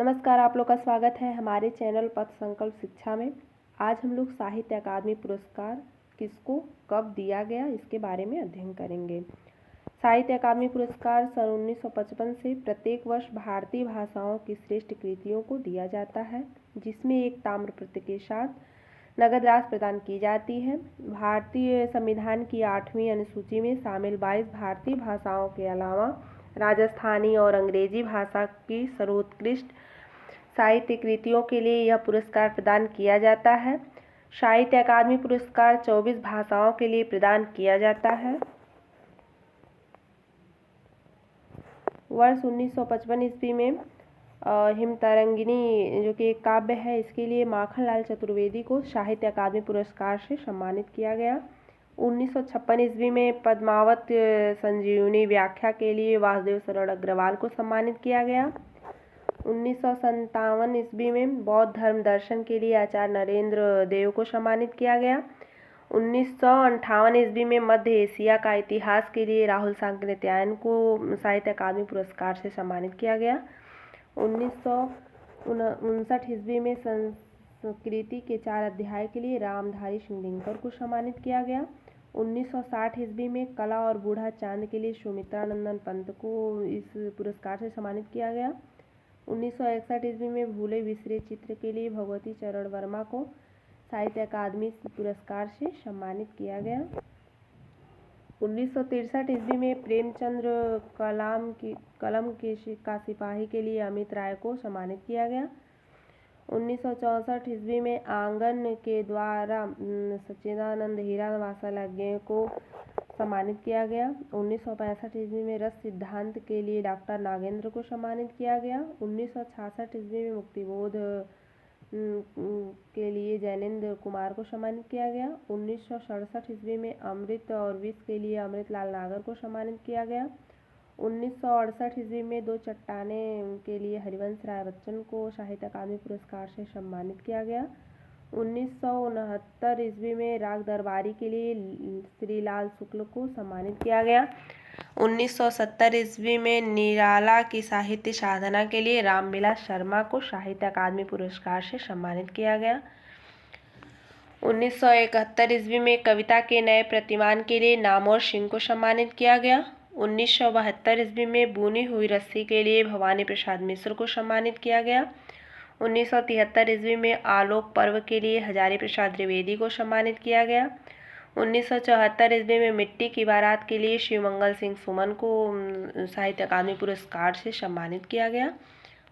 नमस्कार, आप लोग का स्वागत है हमारे चैनल पथ संकल्प शिक्षा में। आज हम लोग साहित्य अकादमी पुरस्कार किसको कब दिया गया इसके बारे में अध्ययन करेंगे। साहित्य अकादमी पुरस्कार सन 1955 से प्रत्येक वर्ष भारतीय भाषाओं की श्रेष्ठ कृतियों को दिया जाता है, जिसमें एक ताम्रपत्र के साथ नगद राशि प्रदान की जाती है। भारतीय संविधान की 8वीं अनुसूची में शामिल 22 भारतीय भाषाओं के अलावा राजस्थानी और अंग्रेजी भाषा की सर्वोत्कृष्ट साहित्य कृतियों के लिए यह पुरस्कार प्रदान किया जाता है। साहित्य अकादमी पुरस्कार 24 भाषाओं के लिए प्रदान किया जाता है। वर्ष 1955 ईस्वी में हिमतरंगिणी जो कि एक काव्य है, इसके लिए माखनलाल चतुर्वेदी को साहित्य अकादमी पुरस्कार से सम्मानित किया गया। 1956 ईस्वी में पद्मावत संजीवनी व्याख्या के लिए वासुदेव शरण अग्रवाल को सम्मानित किया गया। 1957 ईस्वी में बौद्ध धर्म दर्शन के लिए आचार्य नरेंद्र देव को सम्मानित किया गया। 1958 ईस्वी में मध्य एशिया का इतिहास के लिए राहुल सांकृत्यायन को साहित्य अकादमी पुरस्कार से सम्मानित किया गया। 1959 ईस्वी में संस्कृति के 4 अध्याय के लिए रामधारी सिंह दिनकर को सम्मानित किया गया। 1960 ईस्वी में कला और बूढ़ा चांद के लिए सुमित्रानंदन पंत को इस पुरस्कार से सम्मानित किया गया। 1961 ईस्वी में भूले बिसरे चित्र के लिए भगवती चरण वर्मा को साहित्य अकादमी पुरस्कार से सम्मानित किया गया। 1963 ईस्वी में प्रेमचंद्र कलम का सिपाही के लिए अमित राय को सम्मानित किया गया। 1964 ईस्वी में आंगन के द्वारा सच्चिदानंद हीरा वात्सल्य को सम्मानित किया गया। 1965 ईस्वी में रस सिद्धांत के लिए डॉक्टर नागेंद्र को सम्मानित किया गया। 1966 ईस्वी में मुक्तिबोध के लिए जैनेंद्र कुमार को सम्मानित किया गया। 1967 ईस्वी में अमृत और विष के लिए अमृतलाल नागर को सम्मानित किया गया। 1968 ईस्वी में दो चट्टानें के लिए हरिवंश राय बच्चन को साहित्य अकादमी पुरस्कार से सम्मानित किया गया। 1969 ईस्वी में राग दरबारी के लिए श्री लाल शुक्ल को सम्मानित किया गया। 1970 ईस्वी में निराला की साहित्य साधना के लिए रामविलास शर्मा को साहित्य अकादमी पुरस्कार से सम्मानित किया गया। 1971 ईस्वी में कविता के नए प्रतिमान के लिए नामवर सिंह को सम्मानित किया गया। 1972 ईस्वी में बुनी हुई रस्सी के लिए भवानी प्रसाद मिश्र को सम्मानित किया गया। 1973 ईस्वी में आलोक पर्व के लिए हजारी प्रसाद द्विवेदी को सम्मानित किया गया। 1974 ईस्वी में मिट्टी की बारात के लिए शिवमंगल सिंह सुमन को साहित्य अकादमी पुरस्कार से सम्मानित किया गया।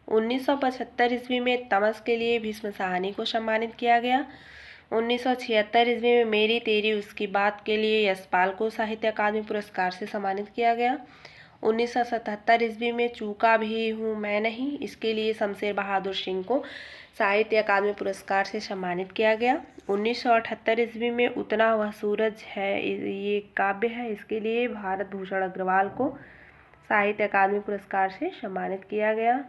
1975 ईस्वी में तमस के लिए भीष्म साहनी को सम्मानित किया गया। 1976 ईस्वी में मेरी तेरी उसकी बात के लिए यशपाल को साहित्य अकादमी पुरस्कार से सम्मानित किया गया। 1977 ईस्वी में चूका भी हूँ मैं नहीं, इसके लिए शमशेर बहादुर सिंह को साहित्य अकादमी पुरस्कार से सम्मानित किया गया। 1978 ईस्वी में उतना वह सूरज है, ये काव्य है, इसके लिए भारत भूषण अग्रवाल को साहित्य अकादमी पुरस्कार से सम्मानित किया गया।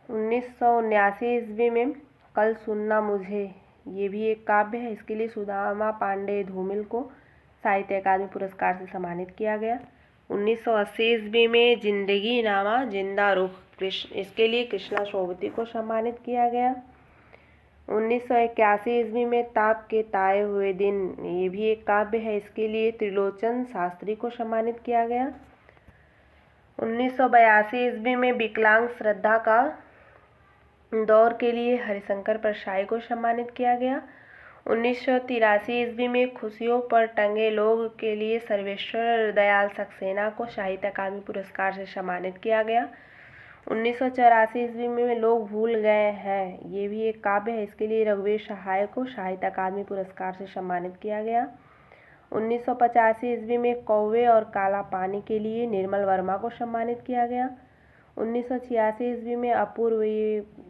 1979 ईस्वी में कल सुनना मुझे, ये भी एक काव्य है, इसके लिए सुदामा पांडे धूमिल को साहित्य अकादमी पुरस्कार से सम्मानित किया गया। 1980 ईस्वी में जिंदगी नामा जिंदा रुख इसके लिए कृष्णा सोबती को सम्मानित किया गया। 1981 ईस्वी में ताप के ताए हुए दिन, ये भी एक काव्य है, इसके लिए त्रिलोचन शास्त्री को सम्मानित किया गया। 1982 ईस्वी में विकलांग श्रद्धा का दौर के लिए हरिशंकर परसाई को सम्मानित किया गया। 1983 ईस्वी में खुशियों पर टंगे लोग के लिए सर्वेश्वर दयाल सक्सेना को साहित्य अकादमी पुरस्कार से सम्मानित किया गया। 1984 ईस्वी में लोग भूल गए हैं, ये भी एक काव्य है, इसके लिए रघुवीर सहाय को साहित्य अकादमी पुरस्कार से सम्मानित किया गया। 1985 ईस्वी में कौवे और काला पानी के लिए निर्मल वर्मा को सम्मानित किया गया। 1986 ईस्वी में अपूर्व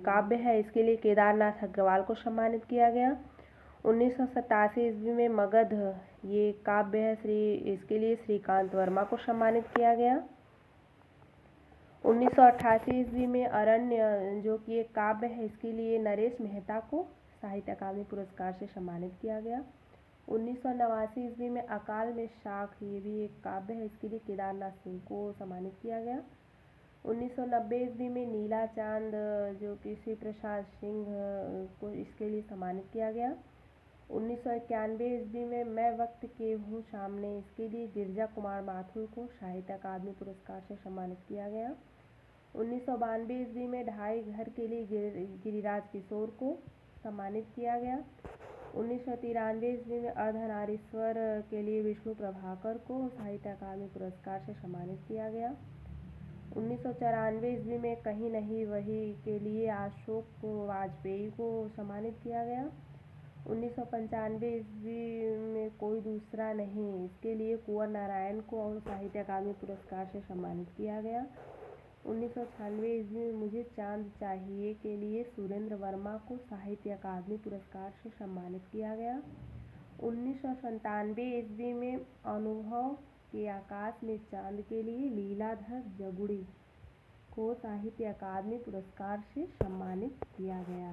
काव्य है, इसके लिए केदारनाथ अग्रवाल को सम्मानित किया गया। 1987 ईस्वी में मगध, ये काव्य है, इसके लिए श्रीकांत वर्मा को सम्मानित किया गया। 1988 ईस्वी में अरण्य जो कि एक काव्य है, इसके लिए नरेश मेहता को साहित्य अकादमी पुरस्कार से सम्मानित किया गया। 1989 ईस्वी में अकाल में शाख, ये भी एक काव्य है, इसके लिए केदारनाथ सिंह को सम्मानित किया गया। 1990 ईस्वी में नीला चांद जो कि श्री प्रसाद सिंह को इसके लिए सम्मानित किया गया। 1991 ईस्वी में मैं वक्त के हूँ सामने इसके लिए गिरिजा कुमार माथुर को साहित्य अकादमी पुरस्कार से सम्मानित किया गया। 1992 ईस्वी में ढाई घर के लिए गिरिराज किशोर को सम्मानित किया गया। 1993 ईस्वी में अर्धनारीश्वर के लिए विष्णु प्रभाकर को साहित्य अकादमी पुरस्कार से सम्मानित किया गया। 1994 ईस्वी में कहीं नहीं वही के लिए अशोक वाजपेयी को सम्मानित किया गया। 1995 ईस्वी में कोई दूसरा नहीं इसके लिए कुंवर नारायण को और साहित्य अकादमी पुरस्कार से सम्मानित किया गया। 1996 ईस्वी में मुझे चांद चाहिए के लिए सुरेंद्र वर्मा को साहित्य अकादमी पुरस्कार से सम्मानित किया गया। 1997 ईस्वी में अनुभव के आकाश में चांद के लिए लीलाधर जगुड़ी को साहित्य अकादमी पुरस्कार से सम्मानित किया गया।